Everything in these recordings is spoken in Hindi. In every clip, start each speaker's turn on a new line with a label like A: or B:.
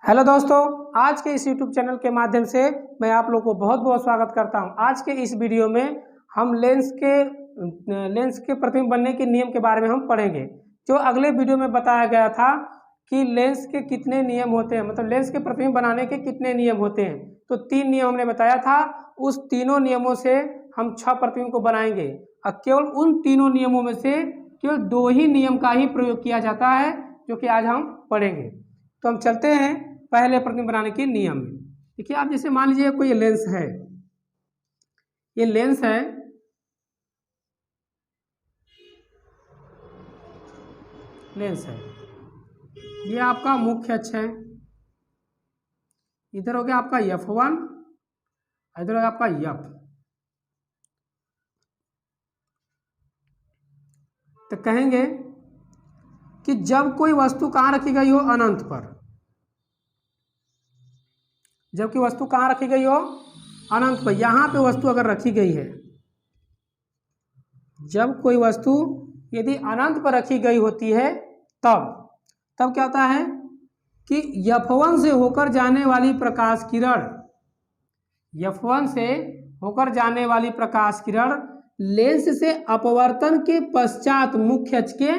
A: हेलो दोस्तों, आज के इस YouTube चैनल के माध्यम से मैं आप लोग को बहुत बहुत स्वागत करता हूं। आज के इस वीडियो में हम लेंस के प्रतिबिंब बनने के नियम के बारे में हम पढ़ेंगे। जो अगले वीडियो में बताया गया था कि लेंस के कितने नियम होते हैं, मतलब लेंस के प्रतिबिंब बनाने के कितने नियम होते हैं, तो 3 नियम हमने बताया था। उस तीनों नियमों से हम 6 प्रतिबिंब को बनाएंगे और केवल उन तीनों नियमों में से केवल 2 ही नियम का ही प्रयोग किया जाता है, जो कि आज हम पढ़ेंगे। तो हम चलते हैं पहले प्रतिबिंब बनाने के नियम में। देखिए, आप जैसे मान लीजिए कोई लेंस है, ये लेंस है, ये आपका मुख्य अक्ष है। इधर हो गया आपका F1, इधर हो गया आपका F। तो कहेंगे कि जब कोई वस्तु कहाँ रखी गई हो, अनंत पर, जबकि वस्तु कहाँ रखी गई हो, अनंत पर। यहाँ पे वस्तु अगर रखी गई है, जब कोई वस्तु यदि अनंत पर रखी गई होती है तब क्या होता है कि F1 से होकर जाने वाली प्रकाश किरण, F1 से होकर जाने वाली प्रकाश किरण लेंस से अपवर्तन के पश्चात मुख्य अक्ष के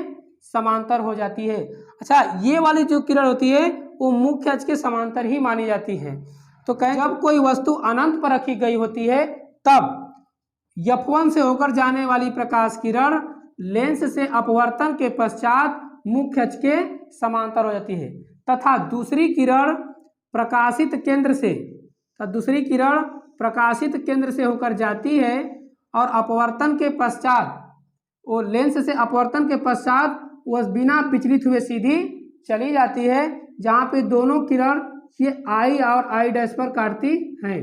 A: समांतर हो जाती है। अच्छा, ये वाली जो किरण होती है वो मुख्य अक्ष के समांतर ही मानी जाती है। तो कहें जब कोई वस्तु अनंत पर रखी गई होती है तब F1 से होकर जाने वाली प्रकाश किरण लेंस से अपवर्तन के पश्चात मुख्य अक्ष के समांतर हो जाती है, तथा दूसरी किरण प्रकाशित केंद्र से होकर जाती है और अपवर्तन के पश्चात वो लेंस से अपवर्तन के पश्चात वह बिना विचलित हुए सीधी चली जाती है, जहाँ पे दोनों किरण ये I और I डैश पर काटती हैं,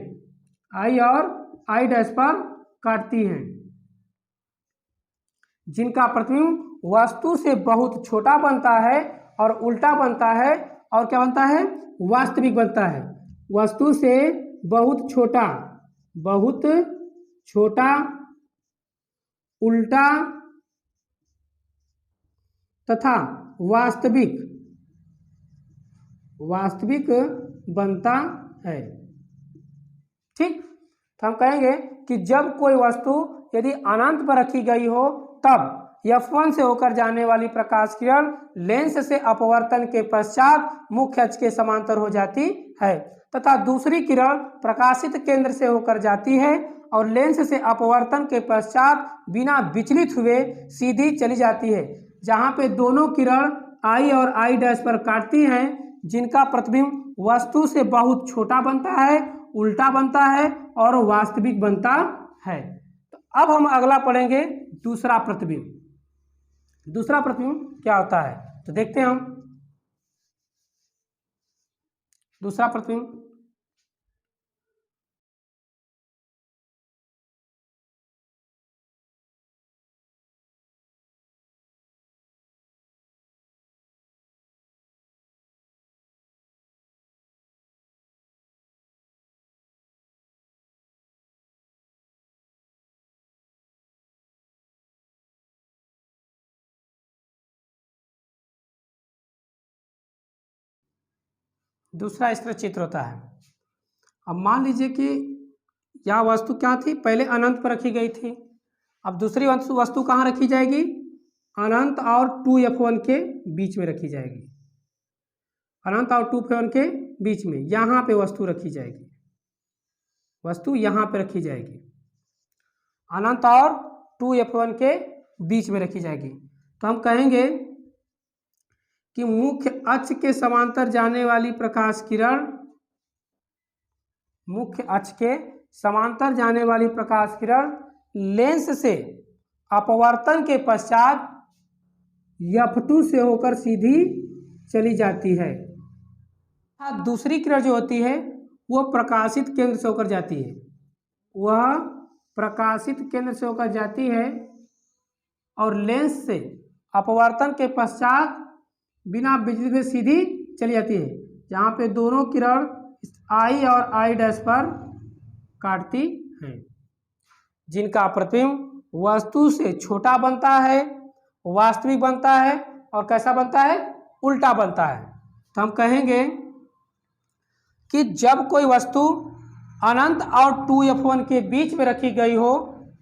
A: I और I डैश पर काटती हैं, जिनका प्रतिबिंब वस्तु से बहुत छोटा बनता है और उल्टा बनता है, और क्या बनता है, वास्तविक बनता है। वस्तु से बहुत छोटा उल्टा तथा वास्तविक बनता है। ठीक, तो हम कहेंगे कि जब कोई वस्तु यदि अनंत पर रखी गई हो तब F1 से होकर जाने वाली प्रकाश किरण लेंस से अपवर्तन के पश्चात मुख्य अक्ष के समांतर हो जाती है, तथा दूसरी किरण प्रकाशित केंद्र से होकर जाती है और लेंस से अपवर्तन के पश्चात बिना विचलित हुए सीधी चली जाती है, जहाँ पे दोनों किरण I और I डैश पर काटती हैं, जिनका प्रतिबिंब वस्तु से बहुत छोटा बनता है, उल्टा बनता है और वास्तविक बनता है। तो अब हम अगला पढ़ेंगे दूसरा प्रतिबिंब। दूसरा प्रतिबिंब क्या होता है, तो देखते हैं हम दूसरा प्रतिबिंब। दूसरा इस तरह चित्र होता है। अब मान लीजिए कि यह वस्तु क्या थी, पहले अनंत पर रखी गई थी। अब दूसरी वस्तु कहाँ रखी जाएगी, अनंत और 2F1 के बीच में रखी जाएगी। अनंत और 2F1 के बीच में यहाँ पे वस्तु रखी जाएगी, वस्तु यहाँ पे रखी जाएगी, अनंत और 2F1 के बीच में रखी जाएगी। तो हम कहेंगे कि मुख्य अक्ष के समांतर जाने वाली प्रकाश किरण, मुख्य अक्ष के समांतर जाने वाली प्रकाश किरण लेंस से अपवर्तन के पश्चात F2 से होकर सीधी चली जाती है। दूसरी किरण जो होती है वह प्रकाशित केंद्र से होकर जाती है, वह प्रकाशित केंद्र से होकर जाती है और लेंस से अपवर्तन के पश्चात बिना विचलित में सीधी चली जाती है, जहाँ पे दोनों किरण I और I डैश पर काटती हैं, जिनका प्रतिबिंब वस्तु से छोटा बनता है, वास्तविक बनता है और कैसा बनता है, उल्टा बनता है। तो हम कहेंगे कि जब कोई वस्तु अनंत और 2f1 के बीच में रखी गई हो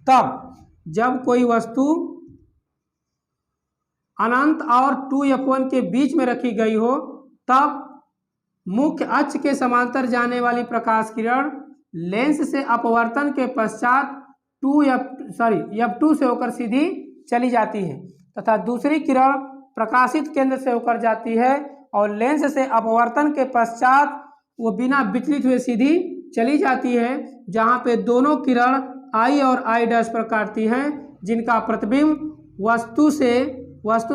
A: तब, जब कोई वस्तु अनंत और 2f1 के बीच में रखी गई हो तब मुख्य अक्ष के समांतर जाने वाली प्रकाश किरण लेंस से अपवर्तन के पश्चात f2 से होकर सीधी चली जाती है तथा दूसरी किरण प्रकाशित केंद्र से होकर जाती है और लेंस से अपवर्तन के पश्चात वो बिना विचलित हुए सीधी चली जाती है, जहाँ पे दोनों किरण I और I' पर काटती हैं, जिनका प्रतिबिंब वस्तु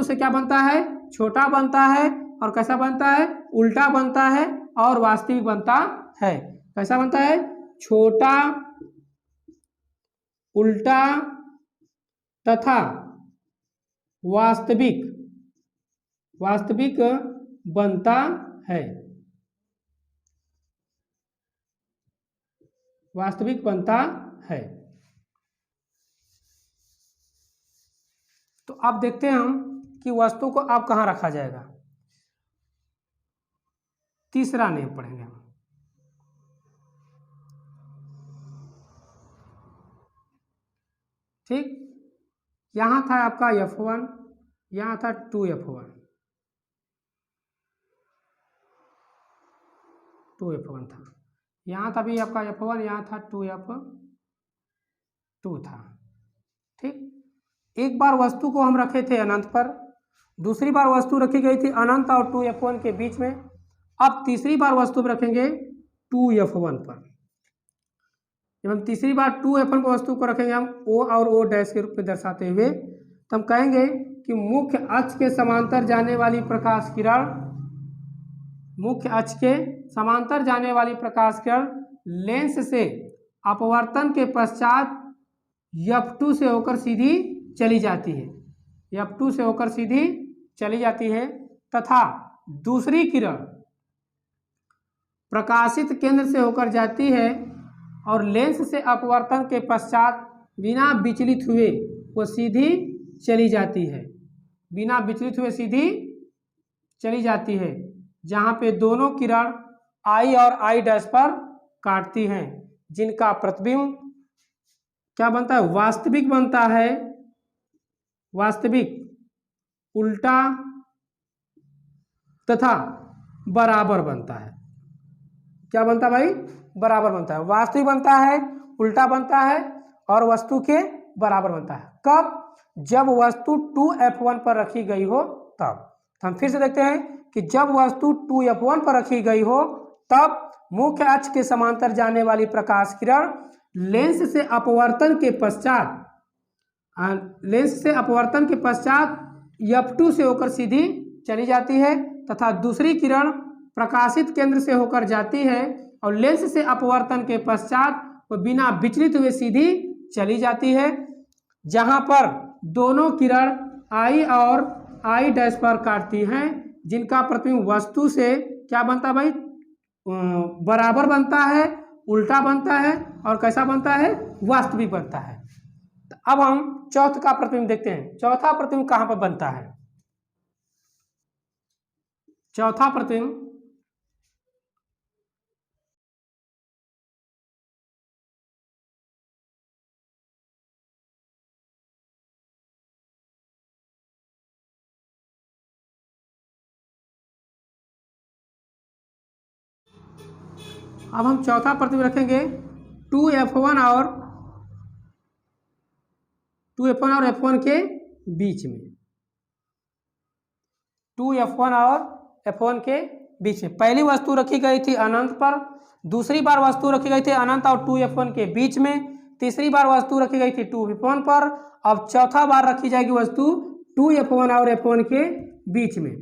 A: से क्या बनता है, छोटा बनता है और कैसा बनता है, उल्टा बनता है और वास्तविक बनता है। कैसा बनता है, छोटा, उल्टा तथा वास्तविक बनता है, वास्तविक बनता है। तो अब देखते हैं हम कि वस्तु को अब कहाँ रखा जाएगा। तीसरा नियम पढ़ेंगे हम। ठीक, यहां था आपका f1, यहां था 2f1 था, यहाँ था भी आपका f1, यहाँ था 2f2 था। ठीक, एक बार वस्तु को हम रखे थे अनंत पर, दूसरी बार वस्तु रखी गई थी अनंत और 2f1 के बीच में, अब तीसरी बार वस्तु पर रखेंगे 2f1 पर। जब हम तीसरी बार 2f1 पर वस्तु को रखेंगे हम O और O' के रूप में दर्शाते हुए, तो हम कहेंगे कि मुख्य अक्ष के समांतर जाने वाली प्रकाश किरण, मुख्य अक्ष के समांतर जाने वाली प्रकाश किरण लेंस से अपवर्तन के पश्चात f2 से होकर सीधी चली जाती है, f2 से होकर सीधी चली जाती है तथा दूसरी किरण प्रकाशित केंद्र से होकर जाती है और लेंस से अपवर्तन के पश्चात बिना विचलित हुए वो सीधी चली जाती है, बिना विचलित हुए सीधी चली जाती है, जहाँ पे दोनों किरण I और I' पर काटती हैं, जिनका प्रतिबिंब क्या बनता है, वास्तविक बनता है, वास्तविक, उल्टा तथा बराबर बनता है। क्या बनता है भाई, बराबर बनता है, वास्तविक बनता है, उल्टा बनता है और वस्तु के बराबर बनता है। कब, जब वस्तु 2f1 पर रखी गई हो तब। तो हम फिर से देखते हैं कि जब वस्तु 2f1 पर रखी गई हो तब मुख्य अक्ष के समांतर जाने वाली प्रकाश किरण लेंस से अपवर्तन के पश्चात f2 से होकर सीधी चली जाती है तथा दूसरी किरण प्रकाशित केंद्र से होकर जाती है और लेंस से अपवर्तन के पश्चात वो बिना विचलित हुए सीधी चली जाती है, जहां पर दोनों किरण I और I' पर काटती हैं, जिनका प्रतिबिंब वस्तु से क्या बनता है भाई, बराबर बनता है, उल्टा बनता है और कैसा बनता है, वास्तविक बनता है। तो अब हम चौथा का प्रतिबिंब देखते हैं। चौथा प्रतिबिंब कहाँ पर बनता है, चौथा प्रतिबिंब अब हम चौथा प्रतिबिंब रखेंगे 2f1 और f1 के बीच में, 2f1 और f1 के बीच में। पहली वस्तु रखी गई थी अनंत पर, दूसरी बार वस्तु रखी गई थी अनंत और 2f1 के बीच में, तीसरी बार वस्तु रखी गई थी 2f1 पर, अब चौथा बार रखी जाएगी वस्तु 2f1 और f1 के बीच में।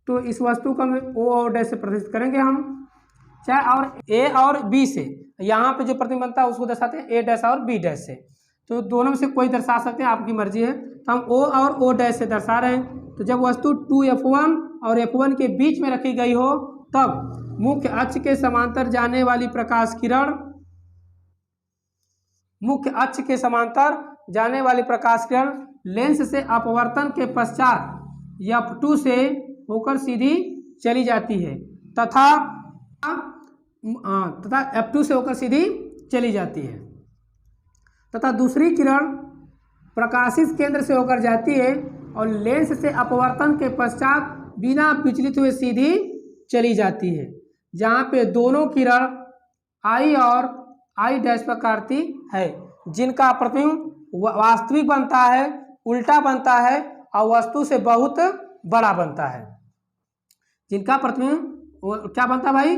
A: तो इस वस्तु को हम O और डैश से प्रदर्शित करेंगे हम, चाहे और A और B से, यहाँ पे जो प्रतिबिंब बनता है उसको दर्शाते हैं A' और B' से, तो दोनों में से कोई दर्शा सकते हैं, आपकी मर्जी है। तो हम O और O' से दर्शा रहे हैं। तो जब वस्तु 2f1 और f1 के बीच में रखी गई हो तब मुख्य अक्ष के समांतर जाने वाली प्रकाश किरण, मुख्य अक्ष के समांतर जाने वाली प्रकाश किरण लेंस से अपवर्तन के पश्चात f2 से होकर सीधी चली जाती है तथा तथा F2 से होकर सीधी चली जाती है, तथा दूसरी किरण प्रकाशित केंद्र से होकर जाती है और लेंस से अपवर्तन के पश्चात बिना विचलित हुए सीधी चली जाती है, जहाँ पे दोनों किरण I और I डैश पर काटती है, जिनका प्रतिबिंब वास्तविक बनता है, उल्टा बनता है और वस्तु से बहुत बड़ा बनता है। जिनका प्रतिबिंब क्या बनता है भाई?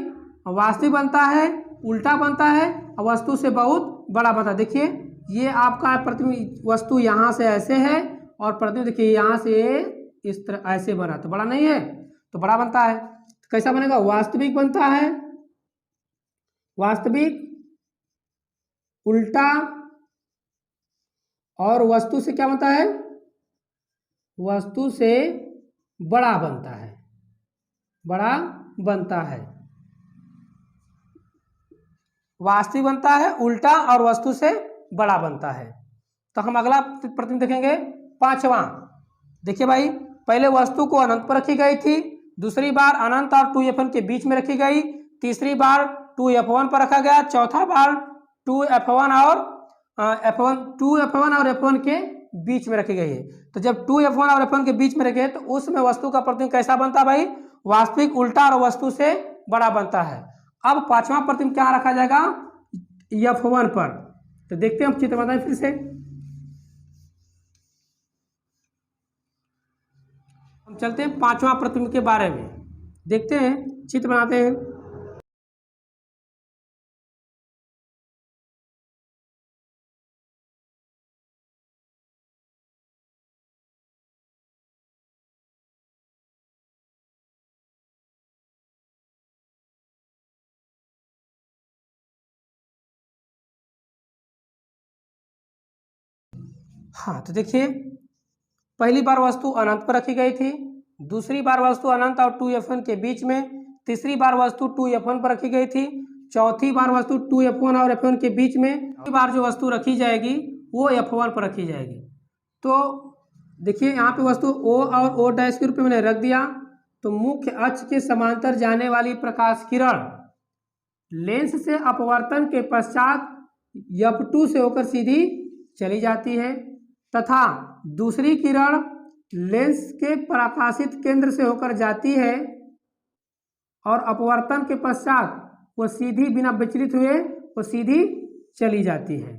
A: वास्तविक बनता है, उल्टा बनता है और वस्तु से बहुत बड़ा बनता है। देखिए ये आपका प्रतिबिंब वस्तु यहाँ से ऐसे है और प्रतिबिंब देखिए यहाँ से इस तरह ऐसे बना, तो बड़ा नहीं है तो बड़ा बनता है। तो कैसा बनेगा? वास्तविक बनता है, वास्तविक, उल्टा और वस्तु से क्या बनता है? वस्तु से बड़ा बनता है, बड़ा बनता है। वास्तविक बनता है, उल्टा और वस्तु से बड़ा बनता है। तो हम अगला प्रतिबिंब देखेंगे, पांचवा। देखिए भाई, पहले वस्तु को अनंत पर रखी गई थी, दूसरी बार अनंत और 2f1 के बीच में रखी गई, तीसरी बार 2f1 पर रखा गया, चौथा बार 2f1 और f1 के बीच में रखी गई है। तो जब 2f1 और f1 के बीच में रखे तो उसमें वस्तु का प्रतिबिंब कैसा बनता है भाई? वास्तविक, उल्टा और वस्तु से बड़ा बनता है। अब पांचवा प्रतिबिंब क्या रखा जाएगा? f1 पर। तो देखते हैं हम चित्र बनाते हैं फिर से। हम चलते हैं पांचवा प्रतिबिंब के बारे में, देखते हैं, चित्र बनाते हैं। हाँ, तो देखिए पहली बार वस्तु अनंत पर रखी गई थी, दूसरी बार वस्तु अनंत और 2f1 के बीच में, तीसरी बार वस्तु 2f1 पर रखी गई थी, चौथी बार वस्तु 2f1 और f1 के बीच में, चौथी बार जो वस्तु रखी जाएगी वो f1 पर रखी जाएगी। तो देखिए यहाँ पे वस्तु O और O डैश के रूप में मैंने रख दिया। तो मुख्य अक्ष के समांतर जाने वाली प्रकाश किरण लेंस से अपवर्तन के पश्चात f2 से होकर सीधी चली जाती है, तथा दूसरी किरण लेंस के प्रकाशित केंद्र से होकर जाती है और अपवर्तन के पश्चात वो सीधी बिना विचलित हुए वो सीधी चली जाती है,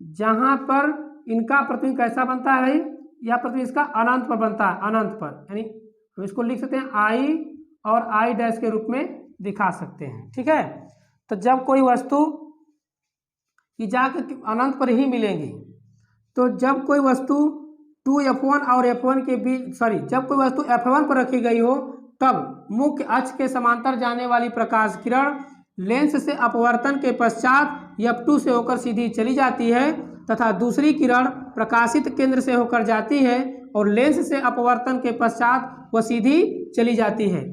A: जहां पर इनका प्रतिबिंब कैसा बनता है भाई? यह प्रतिबिंब इसका अनंत पर बनता है, अनंत पर, यानी हम इसको लिख सकते हैं I और I डैश के रूप में दिखा सकते हैं। ठीक है, तो जब कोई वस्तु की जाकर अनंत पर ही मिलेंगी, तो जब कोई वस्तु 2f1 और f1 के बीच जब कोई वस्तु f1 पर रखी गई हो तब मुख्य अक्ष के समांतर जाने वाली प्रकाश किरण लेंस से अपवर्तन के पश्चात f2 से होकर सीधी चली जाती है, तथा दूसरी किरण प्रकाशित केंद्र से होकर जाती है और लेंस से अपवर्तन के पश्चात वह सीधी चली जाती है,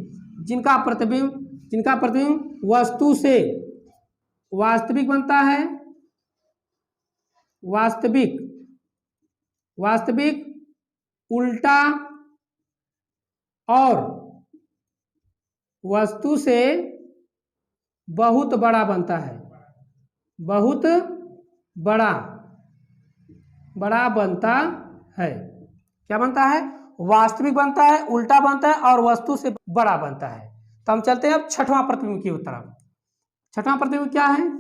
A: जिनका प्रतिबिंब वस्तु से वास्तविक बनता है, वास्तविक, उल्टा और वस्तु से बहुत बड़ा बनता है, बहुत बड़ा बनता है। क्या बनता है? वास्तविक बनता है, उल्टा बनता है और वस्तु से बड़ा बनता है। तो हम चलते हैं अब छठवां प्रतिबिंब की तरफ। छठवां प्रतिबिंब क्या है?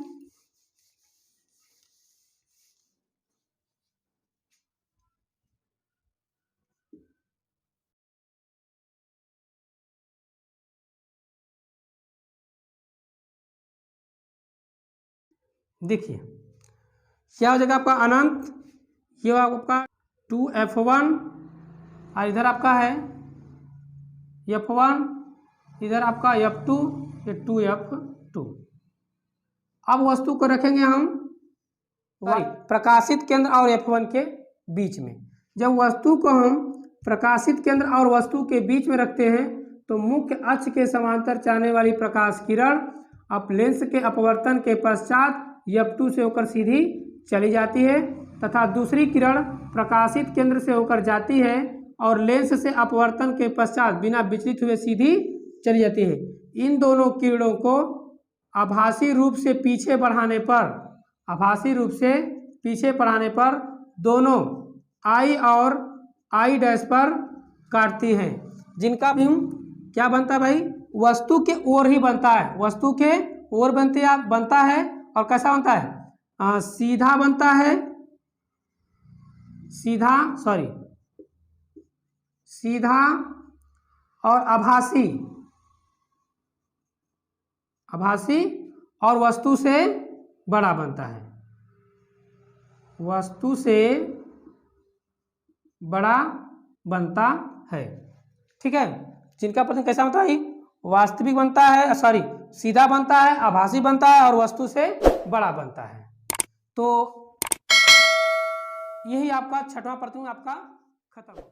A: देखिए क्या हो जाएगा आपका अनंत, ये आपका 2f1 और इधर आपका है f1, इधर आपका f2, ये 2f2। अब वस्तु को रखेंगे हम प्रकाशित केंद्र और f1 के बीच में। जब वस्तु को हम प्रकाशित केंद्र और वस्तु के बीच में रखते हैं तो मुख्य अक्ष के समांतर जाने वाली प्रकाश किरण अब लेंस के अपवर्तन के पश्चात f2 से होकर सीधी चली जाती है, तथा दूसरी किरण प्रकाशित केंद्र से होकर जाती है और लेंस से अपवर्तन के पश्चात बिना विचलित हुए सीधी चली जाती है। इन दोनों किरणों को आभासी रूप से पीछे बढ़ाने पर, आभासी रूप से पीछे बढ़ाने पर दोनों आई और आई डैश पर काटती हैं, जिनका भी क्या बनता है भाई, वस्तु के ओर ही बनता है, वस्तु के ओर बनता है। और कैसा बनता है, सीधा बनता है, सीधा और आभासी और वस्तु से बड़ा बनता है, वस्तु से बड़ा बनता है। ठीक है, जिनका प्रश्न कैसा बनता है, वास्तविक बनता है, सीधा बनता है, आभासी बनता है और वस्तु से बड़ा बनता है। तो यही आपका छठवां प्रश्न आपका खत्म।